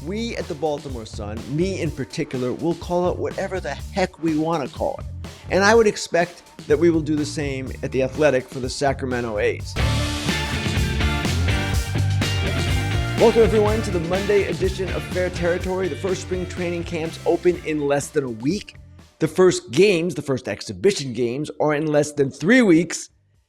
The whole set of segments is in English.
We at the Baltimore Sun, me in particular, will call it whatever the heck we want to call it. And I would expect that we will do the same at The Athletic for the Sacramento A's. Welcome everyone to the Monday edition of Fair Territory. The first spring training camps open in less than a week. The first games, the first exhibition games, are in less than 3 weeks.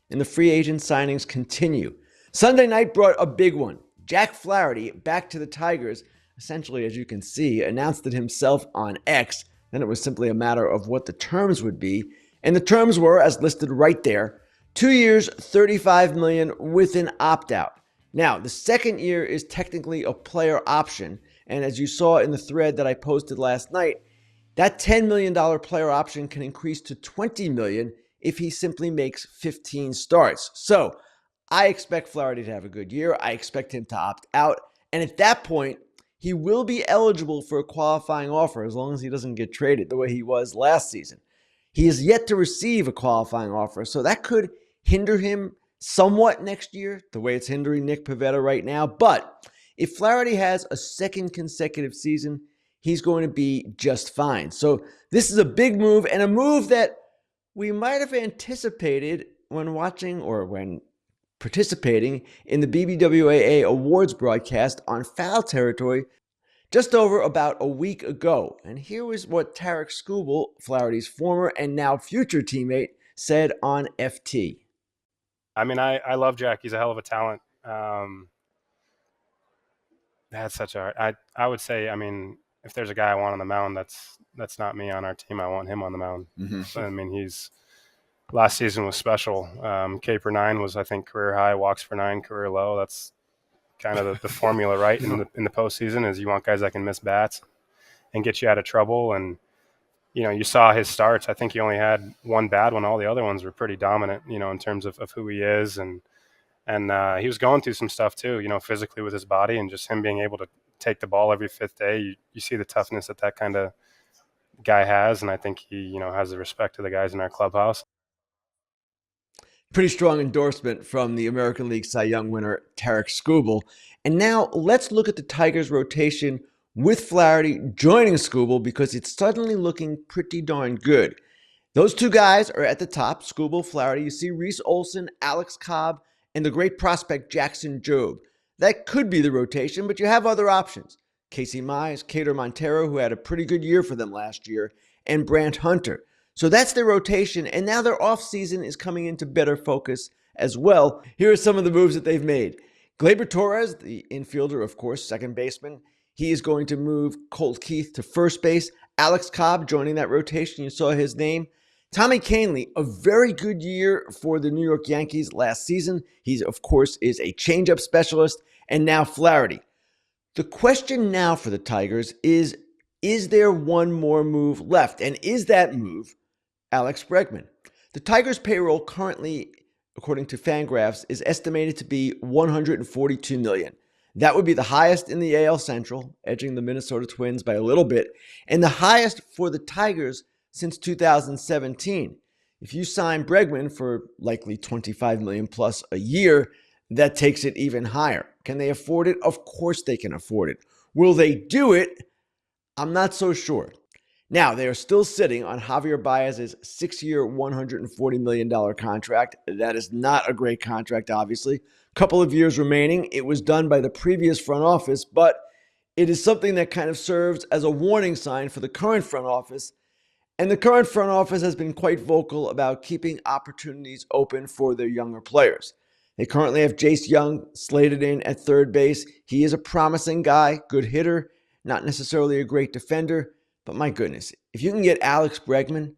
And the free agent signings continue. Sunday night brought a big one. Jack Flaherty, back to the Tigers, essentially, as you can see, announced it himself on X. Then it was simply a matter of what the terms would be. And the terms were, as listed right there, 2 years, $35 million with an opt-out. Now, the second year is technically a player option. And as you saw in the thread that I posted last night, that $10 million player option can increase to $20 million if he simply makes 15 starts. So I expect Flaherty to have a good year. I expect him to opt out. And at that point, he will be eligible for a qualifying offer as long as he doesn't get traded the way he was last season. He is yet to receive a qualifying offer, so that could hinder him somewhat next year, the way it's hindering Nick Pivetta right now. But if Flaherty has a second consecutive season, he's going to be just fine. So this is a big move, and a move that we might have anticipated when watching or when participating in the BBWAA awards broadcast on Foul Territory just over about a week ago. And here was what Tarek Skubal, Flaherty's former and now future teammate, said on FT. I mean, I love Jack. He's a hell of a talent. That's such a I would say, I mean, if there's a guy I want on the mound, that's not me on our team. I want him on the mound. Mm-hmm. I mean, last season was special. K per 9 was, I think, career high. Walks per 9, career low. That's kind of the formula, right? In the postseason, is you want guys that can miss bats and get you out of trouble. And you saw his starts. I think he only had one bad one. All the other ones were pretty dominant. In terms of who he is, and he was going through some stuff too. Physically with his body, and just him being able to take the ball every fifth day. You see the toughness that kind of guy has, and I think he has the respect of the guys in our clubhouse. Pretty strong endorsement from the American League Cy Young winner, Tarek Skubal. And now let's look at the Tigers' rotation with Flaherty joining Skubal, because it's suddenly looking pretty darn good. Those two guys are at the top, Skubal, Flaherty. You see Reese Olson, Alex Cobb, and the great prospect Jackson Jobe. That could be the rotation, but you have other options. Casey Mize, Cater Montero, who had a pretty good year for them last year, and Brant Hunter. So that's their rotation, and now their offseason is coming into better focus as well. Here are some of the moves that they've made. Gleyber Torres, the infielder, of course, second baseman. He is going to move Colt Keith to first base. Alex Cobb joining that rotation. You saw his name. Tommy Kahnle, a very good year for the New York Yankees last season. He, of course, is a changeup specialist. And now Flaherty. The question now for the Tigers is there one more move left? And is that move Alex Bregman? The Tigers' payroll currently, according to Fangraphs, is estimated to be $142 million. That would be the highest in the AL Central, edging the Minnesota Twins by a little bit, and the highest for the Tigers since 2017. If you sign Bregman for likely $25 million plus a year, that takes it even higher. Can they afford it? Of course they can afford it. Will they do it? I'm not so sure. Now, they are still sitting on Javier Baez's 6-year, $140 million contract. That is not a great contract, obviously. Couple of years remaining. It was done by the previous front office, but it is something that kind of serves as a warning sign for the current front office. And the current front office has been quite vocal about keeping opportunities open for their younger players. They currently have Jace Young slated in at third base. He is a promising guy, good hitter, not necessarily a great defender. But my goodness, if you can get Alex Bregman,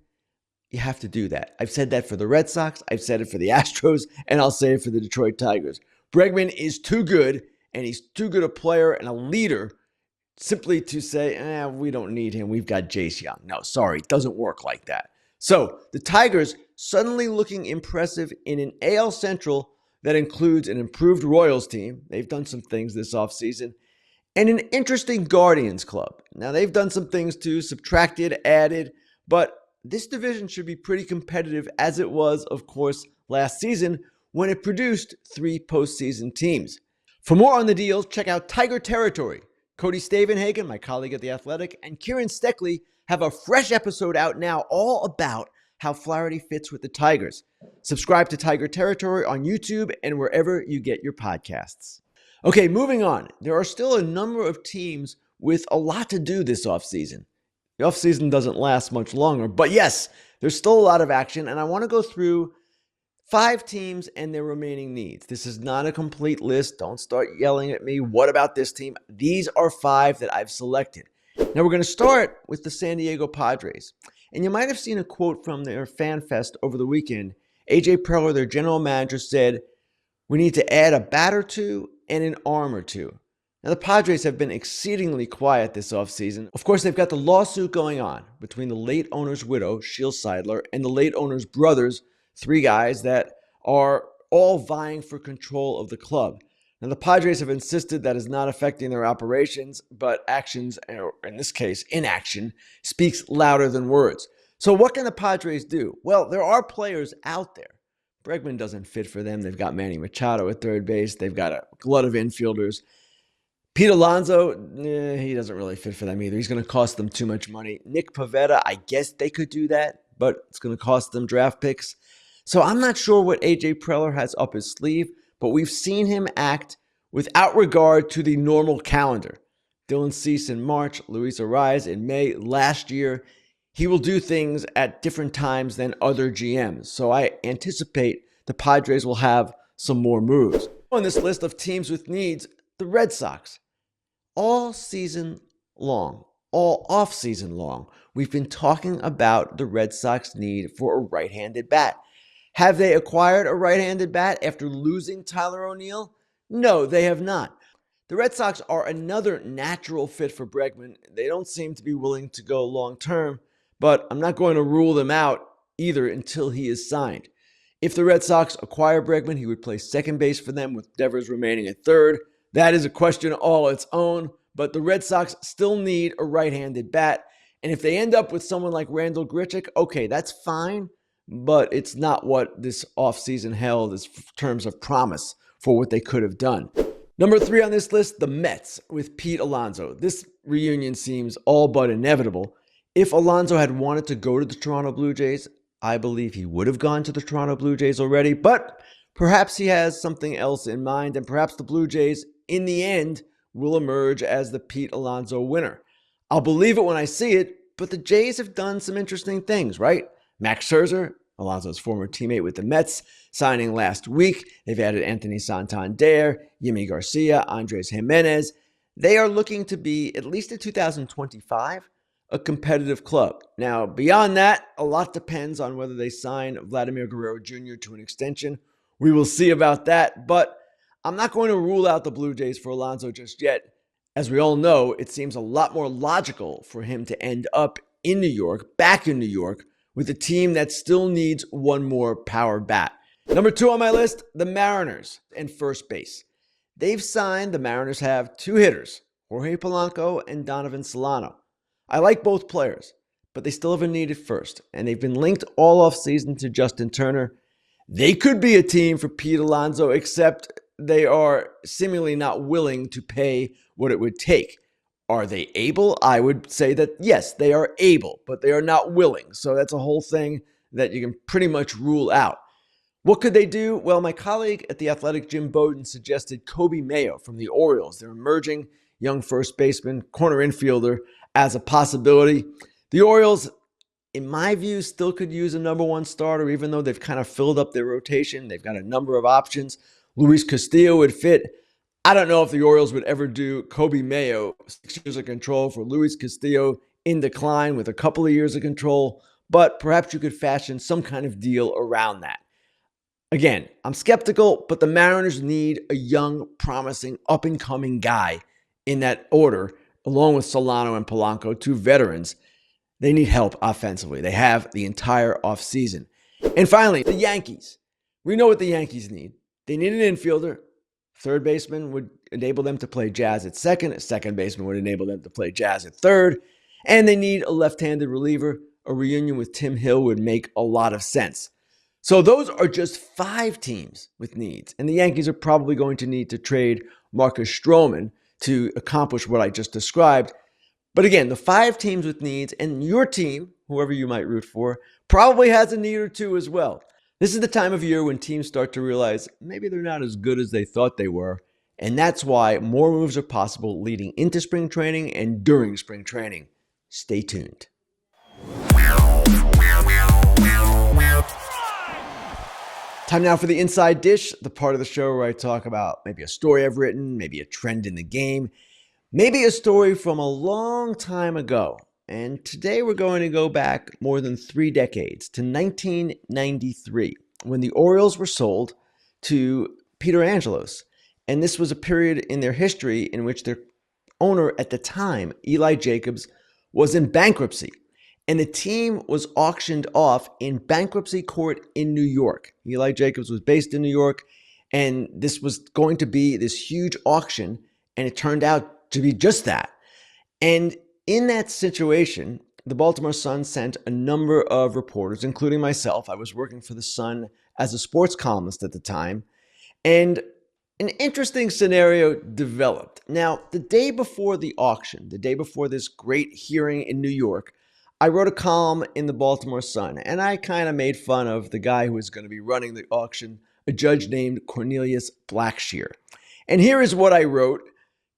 you have to do that. I've said that for the Red Sox, I've said it for the Astros, and I'll say it for the Detroit Tigers. Bregman is too good, and he's too good a player and a leader simply to say, we don't need him. We've got Jace Young. No, sorry, it doesn't work like that. So the Tigers suddenly looking impressive in an AL Central that includes an improved Royals team. They've done some things this offseason. And an interesting Guardians club. Now, they've done some things too, subtracted, added, but this division should be pretty competitive, as it was, of course, last season when it produced 3 postseason teams. For more on the deals, check out Tiger Territory. Cody Stavenhagen, my colleague at The Athletic, and Kieran Steckley have a fresh episode out now all about how Flaherty fits with the Tigers. Subscribe to Tiger Territory on YouTube and wherever you get your podcasts. Okay, moving on. There are still a number of teams with a lot to do this offseason. The offseason doesn't last much longer, but yes, there's still a lot of action, and I want to go through 5 teams and their remaining needs. This is not a complete list. Don't start yelling at me. What about this team? These are 5 that I've selected. Now we're going to start with the San Diego Padres. And you might have seen a quote from their fan fest over the weekend. AJ Preller, their general manager, said, "We need to add a bat or two and an arm or two." Now, the Padres have been exceedingly quiet this offseason. Of course, they've got the lawsuit going on between the late owner's widow, Sheil Seidler, and the late owner's brothers, 3 guys that are all vying for control of the club. Now, the Padres have insisted that is not affecting their operations, but actions, or in this case, inaction, speaks louder than words. So what can the Padres do? Well, there are players out there. Bregman doesn't fit for them. They've got Manny Machado at third base. They've got a glut of infielders. Pete Alonso, he doesn't really fit for them either. He's going to cost them too much money. Nick Pivetta, I guess they could do that, but it's going to cost them draft picks. So I'm not sure what AJ Preller has up his sleeve, but we've seen him act without regard to the normal calendar. Dylan Cease in March, Luis Arraez in May. Last year, he will do things at different times than other GMs. So I anticipate the Padres will have some more moves. On this list of teams with needs, the Red Sox. All season long, all off-season long, we've been talking about the Red Sox need for a right-handed bat. Have they acquired a right-handed bat after losing Tyler O'Neill? No, they have not. The Red Sox are another natural fit for Bregman. They don't seem to be willing to go long-term, but I'm not going to rule them out either until he is signed. If the Red Sox acquire Bregman, he would play second base for them with Devers remaining at third. That is a question all its own, but the Red Sox still need a right-handed bat. And if they end up with someone like Randal Grichuk, okay, that's fine, but it's not what this offseason held in terms of promise for what they could have done. Number 3 on this list, the Mets with Pete Alonso. This reunion seems all but inevitable. If Alonso had wanted to go to the Toronto Blue Jays, I believe he would have gone to the Toronto Blue Jays already, but perhaps he has something else in mind, and perhaps the Blue Jays, in the end, will emerge as the Pete Alonso winner. I'll believe it when I see it, but the Jays have done some interesting things, right? Max Scherzer, Alonso's former teammate with the Mets, signing last week. They've added Anthony Santander, Yimi Garcia, Andres Jimenez. They are looking to be, at least in 2025, a competitive club. Now, beyond that, a lot depends on whether they sign Vladimir Guerrero Jr. to an extension. We will see about that, but I'm not going to rule out the Blue Jays for Alonso just yet. As we all know, it seems a lot more logical for him to end up in New York, back in New York, with a team that still needs one more power bat. Number 2 on my list, the Mariners and first base. The Mariners have 2 hitters, Jorge Polanco and Donovan Solano. I like both players, but they still have a need at first, and they've been linked all offseason to Justin Turner. They could be a team for Pete Alonso, except they are seemingly not willing to pay what it would take. Are they able? I would say that yes, they are able, but they are not willing. So that's a whole thing that you can pretty much rule out. What could they do? Well, my colleague at The Athletic, Jim Bowden, suggested Kobe Mayo from the Orioles, their emerging young first baseman, corner infielder, as a possibility. The Orioles, in my view, still could use a number 1 starter, even though they've kind of filled up their rotation. They've got a number of options. Luis Castillo would fit. I don't know if the Orioles would ever do Kobe Mayo, 6 years of control for Luis Castillo in decline with a couple of years of control, but perhaps you could fashion some kind of deal around that. Again, I'm skeptical, but the Mariners need a young, promising, up-and-coming guy in that order, along with Solano and Polanco, 2 veterans. They need help offensively. They have the entire offseason. And finally, the Yankees. We know what the Yankees need. They need an infielder. Third baseman would enable them to play Jazz at second. A second baseman would enable them to play Jazz at third. And they need a left-handed reliever. A reunion with Tim Hill would make a lot of sense. So those are just 5 teams with needs. And the Yankees are probably going to need to trade Marcus Stroman to accomplish what I just described. But again, the 5 teams with needs, and your team, whoever you might root for, probably has a need or two as well. This is the time of year when teams start to realize maybe they're not as good as they thought they were, and that's why more moves are possible leading into spring training and during spring training. Stay tuned. Time now for the Inside Dish, the part of the show where I talk about maybe a story I've written, maybe a trend in the game, maybe a story from a long time ago. And today we're going to go back more than 3 decades to 1993, when the Orioles were sold to Peter Angelos. And this was a period in their history in which their owner at the time, Eli Jacobs, was in bankruptcy. And the team was auctioned off in bankruptcy court in New York. Eli Jacobs was based in New York, and this was going to be this huge auction, and it turned out to be just that. And in that situation, the Baltimore Sun sent a number of reporters, including myself. I was working for the Sun as a sports columnist at the time, and an interesting scenario developed. Now, the day before the auction, the day before this great hearing in New York, I wrote a column in the Baltimore Sun, and I kind of made fun of the guy who was going to be running the auction, a judge named Cornelius Blackshear. And here is what I wrote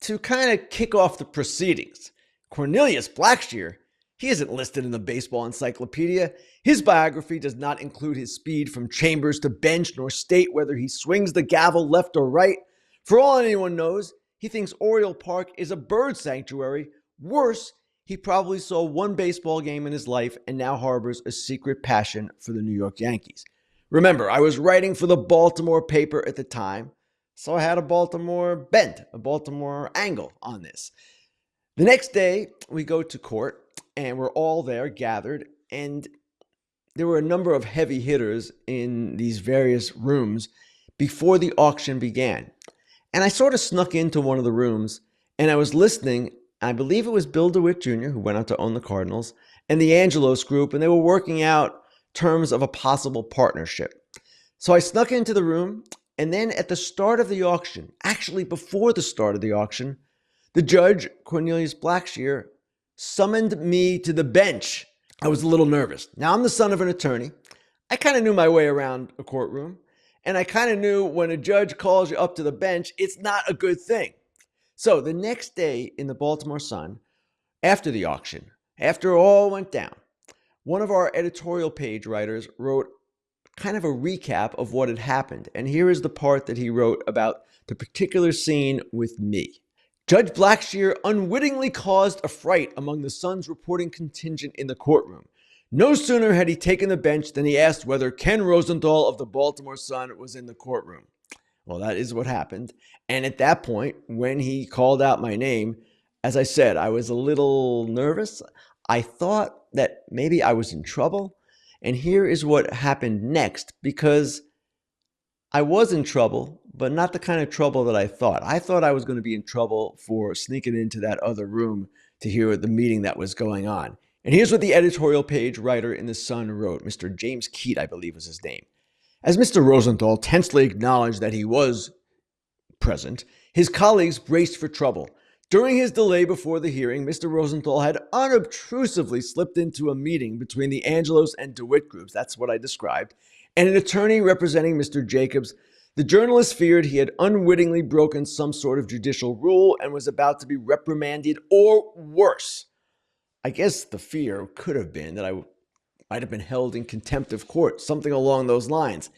to kind of kick off the proceedings. Cornelius Blackshear, he isn't listed in the baseball encyclopedia. His biography does not include his speed from chambers to bench, nor state whether he swings the gavel left or right. For all anyone knows, he thinks Oriole Park is a bird sanctuary. Worse, he probably saw 1 baseball game in his life and now harbors a secret passion for the New York Yankees. Remember, I was writing for the Baltimore paper at the time, so I had a Baltimore bent, a Baltimore angle on this. The next day, we go to court, and we're all there gathered, and there were a number of heavy hitters in these various rooms before the auction began. And I sort of snuck into one of the rooms, and I was listening. I believe it was Bill DeWitt Jr., who went on to own the Cardinals, and the Angelos group, and they were working out terms of a possible partnership. So I snuck into the room, and then at the start of the auction, actually before the start of the auction, the judge, Cornelius Blackshear, summoned me to the bench. I was a little nervous. Now, I'm the son of an attorney. I kind of knew my way around a courtroom, and I kind of knew when a judge calls you up to the bench, it's not a good thing. So the next day in the Baltimore Sun, after the auction, after it all went down, one of our editorial page writers wrote kind of a recap of what had happened. And here is the part that he wrote about the particular scene with me. Judge Blackshear unwittingly caused a fright among the Sun's reporting contingent in the courtroom. No sooner had he taken the bench than he asked whether Ken Rosenthal of the Baltimore Sun was in the courtroom. Well, that is what happened. And at that point, when he called out my name, as I said, I was a little nervous. I thought that maybe I was in trouble. And here is what happened next, because I was in trouble, but not the kind of trouble that I thought. I thought I was going to be in trouble for sneaking into that other room to hear the meeting that was going on. And here's what the editorial page writer in the Sun wrote. Mr. James Keat, I believe was his name. As Mr. Rosenthal tensely acknowledged that he was present, his colleagues braced for trouble. During his delay before the hearing, Mr. Rosenthal had unobtrusively slipped into a meeting between the Angelos and DeWitt groups, that's what I described, and an attorney representing Mr. Jacobs. The journalist feared he had unwittingly broken some sort of judicial rule and was about to be reprimanded or worse. I guess the fear could have been that I might have been held in contempt of court, something along those lines.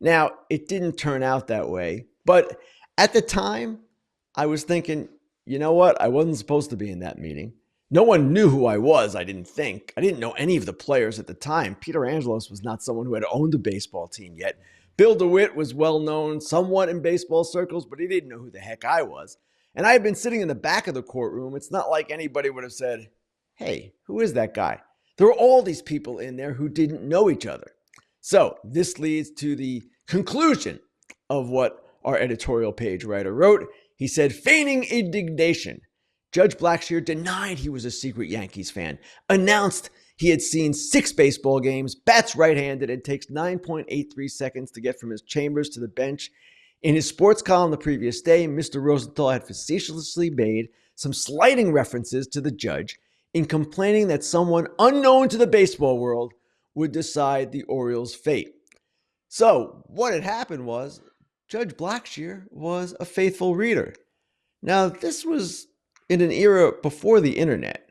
Now, it didn't turn out that way, but at the time, I was thinking, you know what? I wasn't supposed to be in that meeting. No one knew who I was, I didn't think. I didn't know any of the players at the time. Peter Angelos was not someone who had owned a baseball team yet. Bill DeWitt was well known somewhat in baseball circles, but he didn't know who the heck I was. And I had been sitting in the back of the courtroom. It's not like anybody would have said, hey, who is that guy? There were all these people in there who didn't know each other. So this leads to the conclusion of what our editorial page writer wrote. He said, feigning indignation, Judge Blackshear denied he was a secret Yankees fan, announced he had seen 6 baseball games, bats right-handed, and takes 9.83 seconds to get from his chambers to the bench. In his sports column the previous day, Mr. Rosenthal had facetiously made some slighting references to the judge in complaining that someone unknown to the baseball world would decide the Orioles' fate. So, what had happened was Judge Blackshear was a faithful reader. Now, this was in an era before the internet,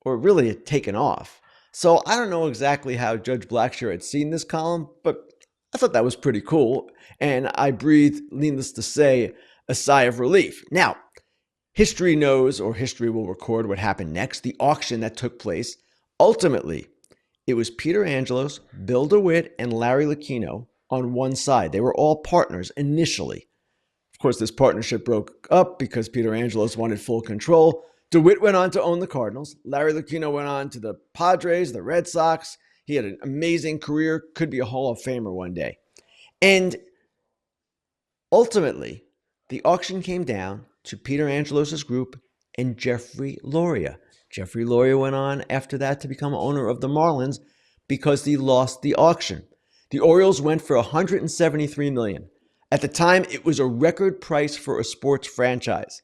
or really had taken off. So, I don't know exactly how Judge Blackshear had seen this column, but I thought that was pretty cool, and I breathed, needless to say, a sigh of relief. Now, history knows, or history will record what happened next, the auction that took place. Ultimately, it was Peter Angelos, Bill DeWitt, and Larry Lucchino on one side. They were all partners initially. Of course, this partnership broke up because Peter Angelos wanted full control. DeWitt went on to own the Cardinals. Larry Lucchino went on to the Padres, the Red Sox. He had an amazing career, could be a Hall of Famer one day. And ultimately, the auction came down to Peter Angelos' group and Jeffrey Loria. Jeffrey Loria went on after that to become owner of the Marlins because he lost the auction. The Orioles went for $173 million. At the time, it was a record price for a sports franchise.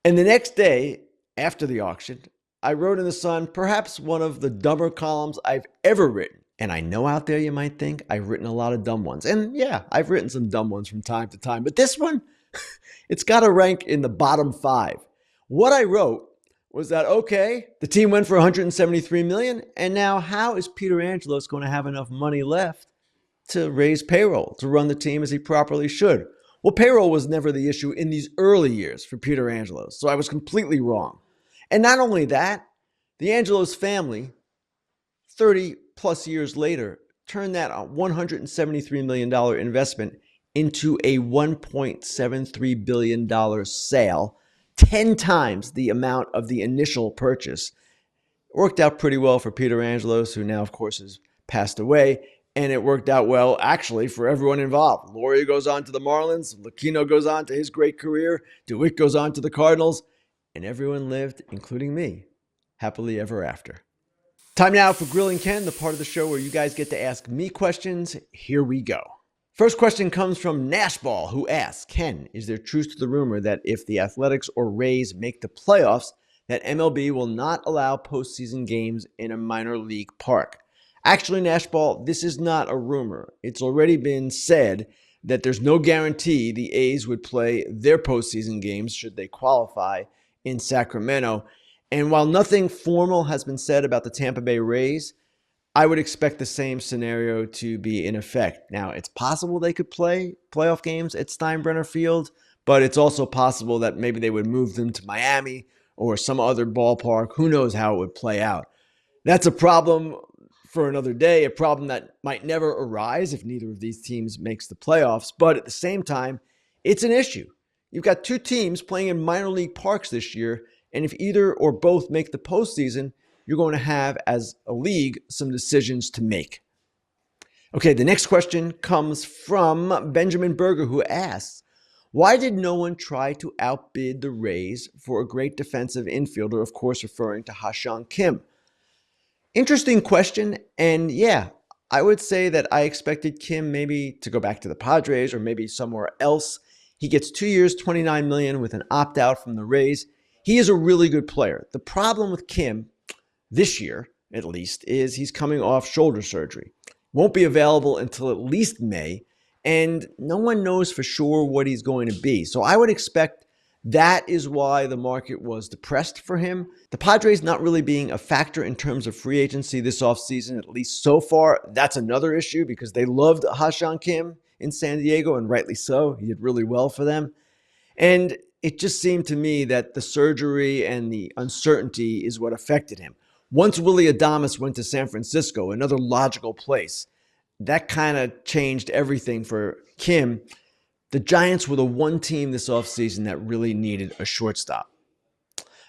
And the next day, after the auction, I wrote in the Sun perhaps one of the dumber columns I've ever written. And I know out there you might think I've written a lot of dumb ones. And yeah, I've written some dumb ones from time to time. But this one, it's got to rank in the bottom 5. What I wrote was that, okay, the team went for $173 million. And now how is Peter Angelos going to have enough money left to raise payroll, to run the team as he properly should? Well, payroll was never the issue in these early years for Peter Angelos, so I was completely wrong. And not only that, the Angelos family, 30 plus years later, turned that $173 million investment into a $1.73 billion sale, 10 times the amount of the initial purchase. It worked out pretty well for Peter Angelos, who now, of course, has passed away. And it worked out well, actually, for everyone involved. Loria goes on to the Marlins. Lucchino goes on to his great career. DeWitt goes on to the Cardinals. And everyone lived, including me, happily ever after. Time now for Grillin Ken, the part of the show where you guys get to ask me questions. Here we go. First question comes from Nashball, who asks, Ken, is there truth to the rumor that if the Athletics or Rays make the playoffs, that MLB will not allow postseason games in a minor league park? Actually, Nashball, this is not a rumor. It's already been said that there's no guarantee the A's would play their postseason games should they qualify in Sacramento. And while nothing formal has been said about the Tampa Bay Rays, I would expect the same scenario to be in effect. Now, it's possible they could play playoff games at Steinbrenner Field, but it's also possible that maybe they would move them to Miami or some other ballpark. Who knows how it would play out? That's a problem for another day, a problem that might never arise if neither of these teams makes the playoffs. But at the same time, it's an issue. You've got two teams playing in minor league parks this year, and if either or both make the postseason, you're going to have, as a league, some decisions to make. Okay, the next question comes from Benjamin Berger, who asks, why did no one try to outbid the Rays for a great defensive infielder, of course referring to Ha-Seong Kim? Interesting question, and yeah, I would say that I expected Kim maybe to go back to the Padres or maybe somewhere else. He gets 2 years, $29 million with an opt-out from the Rays. He is a really good player. The problem with Kim, this year at least, is he's coming off shoulder surgery. Won't be available until at least May, and no one knows for sure what he's going to be. So I would expect that is why the market was depressed for him. The Padres not really being a factor in terms of free agency this offseason, at least so far, that's another issue because they loved Ha-Seong Kim in San Diego, and rightly so. He did really well for them. And it just seemed to me that the surgery and the uncertainty is what affected him. Once Willy Adames went to San Francisco, another logical place, that kind of changed everything for Kim. The Giants were the one team this offseason that really needed a shortstop.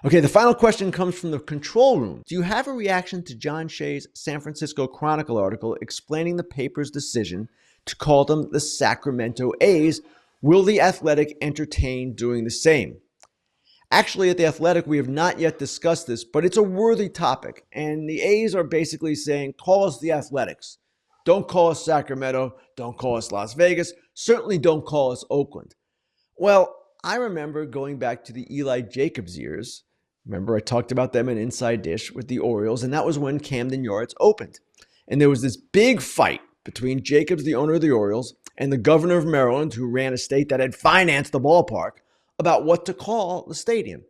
Okay, the final question comes from the control room. Do you have a reaction to John Shea's San Francisco Chronicle article explaining the paper's decision to call them the Sacramento A's? Will the Athletic entertain doing the same? Actually, at the Athletic, we have not yet discussed this, but it's a worthy topic. And the A's are basically saying, call us the Athletics. Don't call us Sacramento. Don't call us Las Vegas. Certainly don't call us Oakland. Well, I remember going back to the Eli Jacobs years. Remember, I talked about them in Inside Dish with the Orioles, and that was when Camden Yards opened. And there was this big fight between Jacobs, the owner of the Orioles, and the governor of Maryland, who ran a state that had financed the ballpark, about what to call the stadium.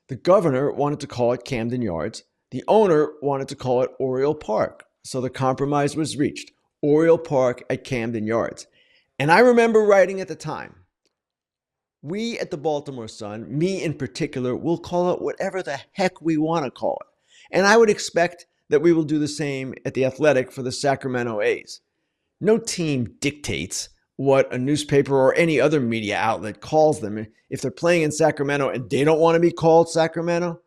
The governor wanted to call it Camden Yards. The owner wanted to call it Oriole Park. So the compromise was reached, Oriole Park at Camden Yards. And I remember writing at the time, we at the Baltimore Sun, me in particular, will call it whatever the heck we want to call it. And I would expect that we will do the same at the Athletic for the Sacramento A's. No team dictates what a newspaper or any other media outlet calls them. If they're playing in Sacramento and they don't want to be called Sacramento,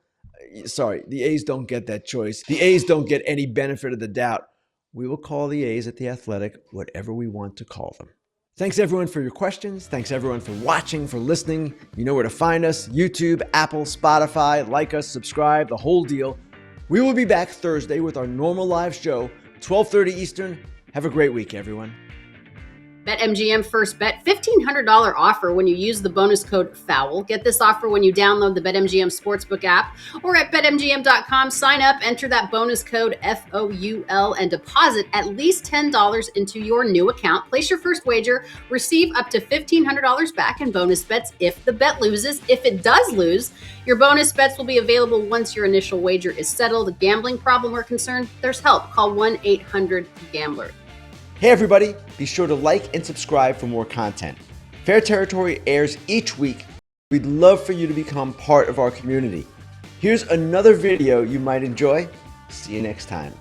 sorry, the A's don't get that choice. The A's don't get any benefit of the doubt. We will call the A's at the Athletic whatever we want to call them. Thanks everyone for your questions. Thanks everyone for watching, for listening. You know where to find us: YouTube, Apple, Spotify. Like us, subscribe, the whole deal. We will be back Thursday with our normal live show, 12:30 Eastern. Have a great week, everyone. BetMGM first bet $1,500 offer when you use the bonus code FOUL. Get this offer when you download the BetMGM Sportsbook app or at BetMGM.com. Sign up, enter that bonus code FOUL, and deposit at least $10 into your new account. Place your first wager, receive up to $1,500 back in bonus bets if the bet loses. If it does lose, your bonus bets will be available once your initial wager is settled. A gambling problem or concern? There's help. Call 1-800-GAMBLER. Hey everybody, be sure to like and subscribe for more content. Fair Territory airs each week. We'd love for you to become part of our community. Here's another video you might enjoy. See you next time.